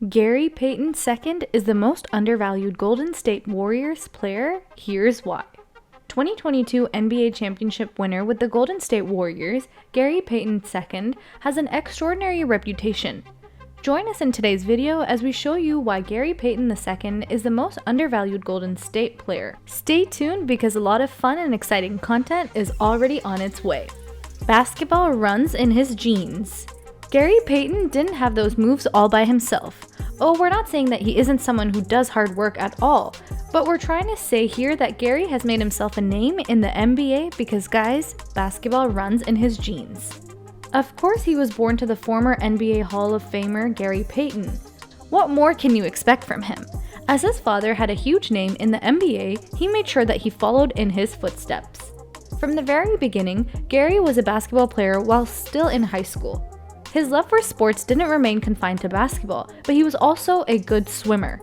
Gary Payton II is the most undervalued Golden State Warriors player. Here's why. 2022 NBA championship winner with the Golden State Warriors, Gary Payton II, has an extraordinary reputation. Join us in today's video as we show you why Gary Payton II is the most undervalued Golden State player. Stay tuned because a lot of fun and exciting content is already on its way. Basketball runs in his genes. Gary Payton didn't have those moves all by himself. Oh, we're not saying that he isn't someone who does hard work at all, but we're trying to say here that Gary has made himself a name in the NBA because, guys, basketball runs in his genes. Of course, he was born to the former NBA Hall of Famer Gary Payton. What more can you expect from him? As his father had a huge name in the NBA, he made sure that he followed in his footsteps. From the very beginning, Gary was a basketball player while still in high school. His love for sports didn't remain confined to basketball, but he was also a good swimmer.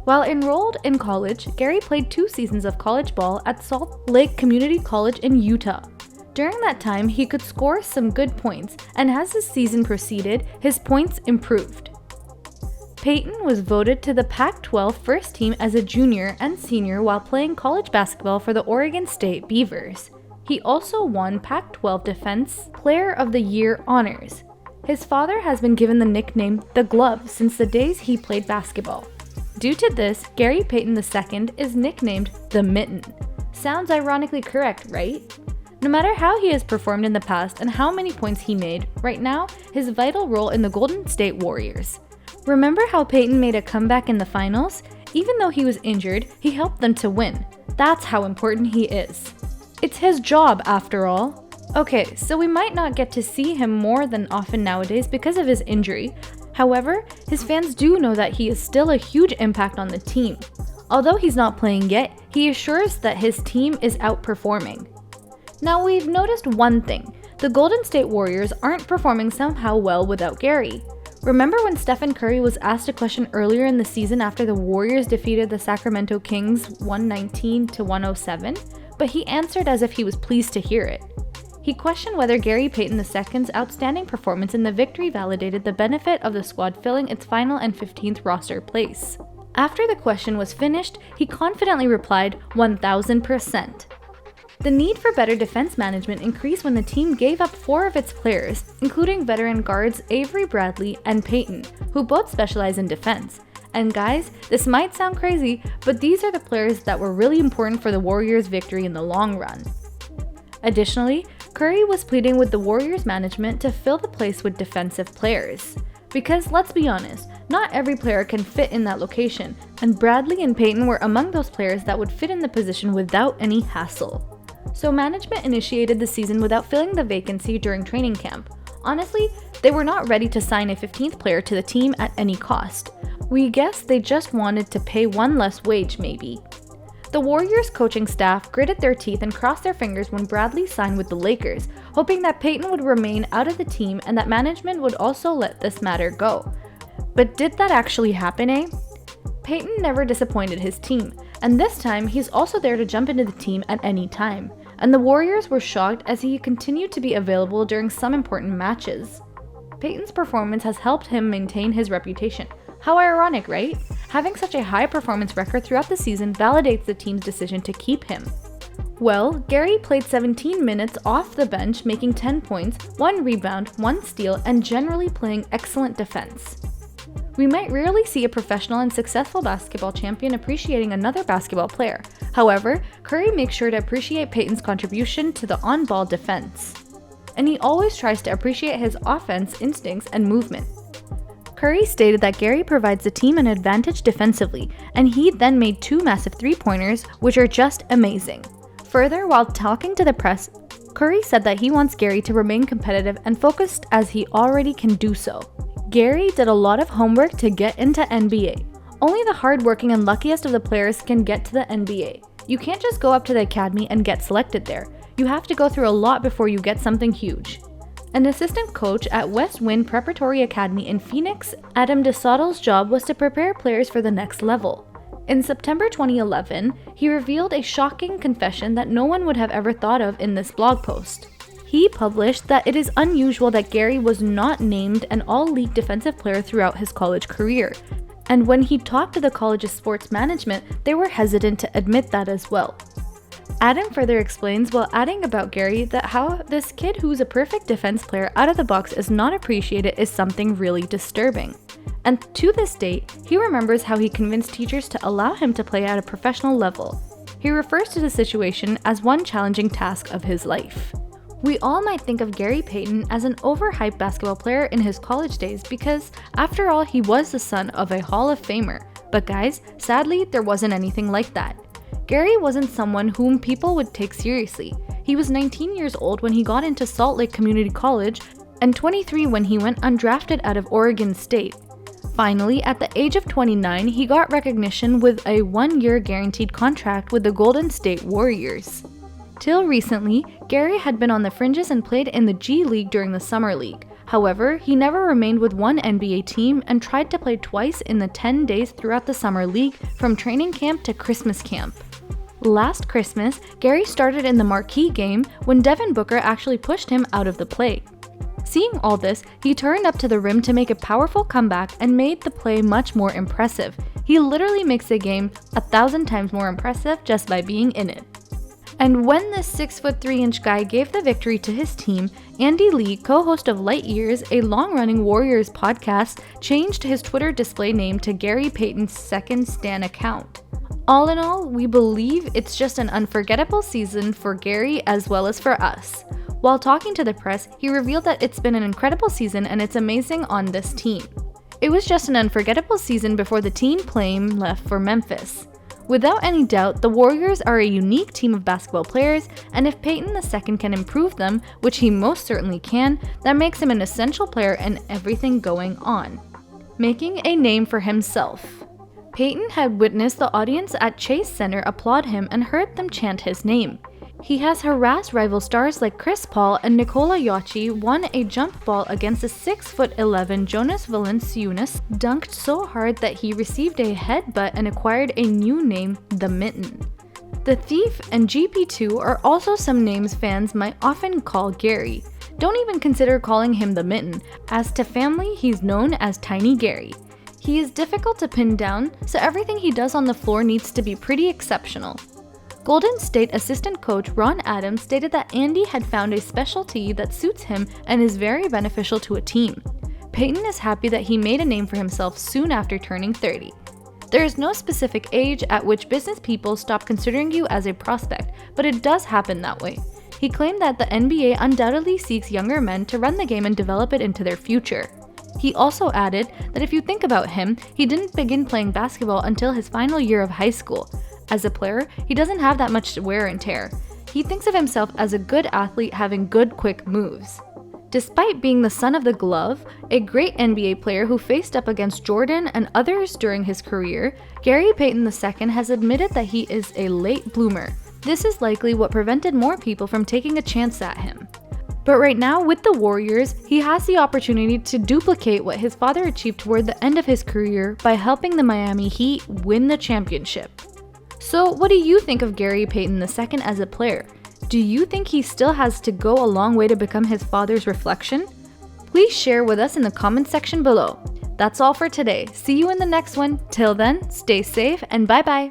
While enrolled in college, Gary played 2 seasons of college ball at Salt Lake Community College in Utah. During that time, he could score some good points, and as the season proceeded, his points improved. Payton was voted to the Pac-12 first team as a junior and senior while playing college basketball for the Oregon State Beavers. He also won Pac-12 Defense Player of the Year honors. His father has been given the nickname The Glove since the days he played basketball. Due to this, Gary Payton II is nicknamed The Mitten. Sounds ironically correct, right? No matter how he has performed in the past and how many points he made, right now, his vital role in the Golden State Warriors. Remember how Payton made a comeback in the finals? Even though he was injured, he helped them to win. That's how important he is. It's his job, after all. Okay, so we might not get to see him more than often nowadays because of his injury. However, his fans do know that he is still a huge impact on the team. Although he's not playing yet, he assures that his team is outperforming. Now we've noticed one thing, the Golden State Warriors aren't performing somehow well without Gary. Remember when Stephen Curry was asked a question earlier in the season after the Warriors defeated the Sacramento Kings 119-107? But he answered as if he was pleased to hear it. He questioned whether Gary Payton II's outstanding performance in the victory validated the benefit of the squad filling its final and 15th roster place. After the question was finished, he confidently replied, 1000%. The need for better defense management increased when the team gave up 4 of its players, including veteran guards Avery Bradley and Payton, who both specialize in defense. And guys, this might sound crazy, but these are the players that were really important for the Warriors' victory in the long run. Additionally, Curry was pleading with the Warriors management to fill the place with defensive players. Because let's be honest, not every player can fit in that location, and Bradley and Payton were among those players that would fit in the position without any hassle. So management initiated the season without filling the vacancy during training camp. Honestly, they were not ready to sign a 15th player to the team at any cost. We guess they just wanted to pay one less wage maybe. The Warriors coaching staff gritted their teeth and crossed their fingers when Bradley signed with the Lakers, hoping that Payton would remain out of the team and that management would also let this matter go. But did that actually happen, eh? Payton never disappointed his team, and this time he's also there to jump into the team at any time. And the Warriors were shocked as he continued to be available during some important matches. Payton's performance has helped him maintain his reputation. How ironic, right? Having such a high performance record throughout the season validates the team's decision to keep him. Well, Gary played 17 minutes off the bench, making 10 points, 1 rebound, 1 steal, and generally playing excellent defense. We might rarely see a professional and successful basketball champion appreciating another basketball player. However, Curry makes sure to appreciate Payton's contribution to the on-ball defense. And he always tries to appreciate his offense instincts and movement. Curry stated that Gary provides the team an advantage defensively, and he then made 2 massive 3-pointers, which are just amazing. Further, while talking to the press, Curry said that he wants Gary to remain competitive and focused as he already can do so. Gary did a lot of homework to get into NBA. Only the hardworking and luckiest of the players can get to the NBA. You can't just go up to the academy and get selected there. You have to go through a lot before you get something huge. An assistant coach at West Wind Preparatory Academy in Phoenix, Adam Desoto's job was to prepare players for the next level. In September 2011, he revealed a shocking confession that no one would have ever thought of in this blog post. He published that it is unusual that Gary was not named an all-league defensive player throughout his college career. And when he talked to the college's sports management, they were hesitant to admit that as well. Adam further explains while adding about Gary that how this kid who's a perfect defense player out of the box is not appreciated is something really disturbing. And to this date, he remembers how he convinced teachers to allow him to play at a professional level. He refers to the situation as one challenging task of his life. We all might think of Gary Payton as an overhyped basketball player in his college days because, after all, he was the son of a Hall of Famer. But guys, sadly, there wasn't anything like that. Gary wasn't someone whom people would take seriously. He was 19 years old when he got into Salt Lake Community College and 23 when he went undrafted out of Oregon State. Finally, at the age of 29, he got recognition with a 1-year guaranteed contract with the Golden State Warriors. Till recently, Gary had been on the fringes and played in the G League during the Summer League. However, he never remained with one NBA team and tried to play twice in the 10 days throughout the Summer League from training camp to Christmas camp. Last Christmas, Gary started in the marquee game when Devin Booker actually pushed him out of the play. Seeing all this, he turned up to the rim to make a powerful comeback and made the play much more impressive. He literally makes the game 1,000 times more impressive just by being in it. And when this 6'3" guy gave the victory to his team, Andy Lee, co-host of Light Years, a long-running Warriors podcast, changed his Twitter display name to Gary Payton II Stan account. All in all, we believe it's just an unforgettable season for Gary as well as for us. While talking to the press, he revealed that it's been an incredible season and it's amazing on this team. It was just an unforgettable season before the team plane left for Memphis. Without any doubt, the Warriors are a unique team of basketball players, and if Payton II can improve them, which he most certainly can, that makes him an essential player in everything going on. Making a name for himself. Payton had witnessed the audience at Chase Center applaud him and heard them chant his name. He has harassed rival stars like Chris Paul, and Nikola Jokic won a jump ball against a 6'11" Jonas Valanciunas, dunked so hard that he received a headbutt and acquired a new name, the Mitten. The Thief and GP2 are also some names fans might often call Gary. Don't even consider calling him the Mitten, as to family he's known as Tiny Gary. He is difficult to pin down, so everything he does on the floor needs to be pretty exceptional. Golden State assistant coach Ron Adams stated that Andy had found a specialty that suits him and is very beneficial to a team. Payton is happy that he made a name for himself soon after turning 30. There is no specific age at which business people stop considering you as a prospect, but it does happen that way. He claimed that the NBA undoubtedly seeks younger men to run the game and develop it into their future. He also added that if you think about him, he didn't begin playing basketball until his final year of high school. As a player, he doesn't have that much wear and tear. He thinks of himself as a good athlete having good quick moves. Despite being the son of the glove, a great NBA player who faced up against Jordan and others during his career, Gary Payton II has admitted that he is a late bloomer. This is likely what prevented more people from taking a chance at him. But right now, with the Warriors, he has the opportunity to duplicate what his father achieved toward the end of his career by helping the Miami Heat win the championship. So what do you think of Gary Payton II as a player? Do you think he still has to go a long way to become his father's reflection? Please share with us in the comment section below. That's all for today. See you in the next one. Till then, stay safe and bye-bye.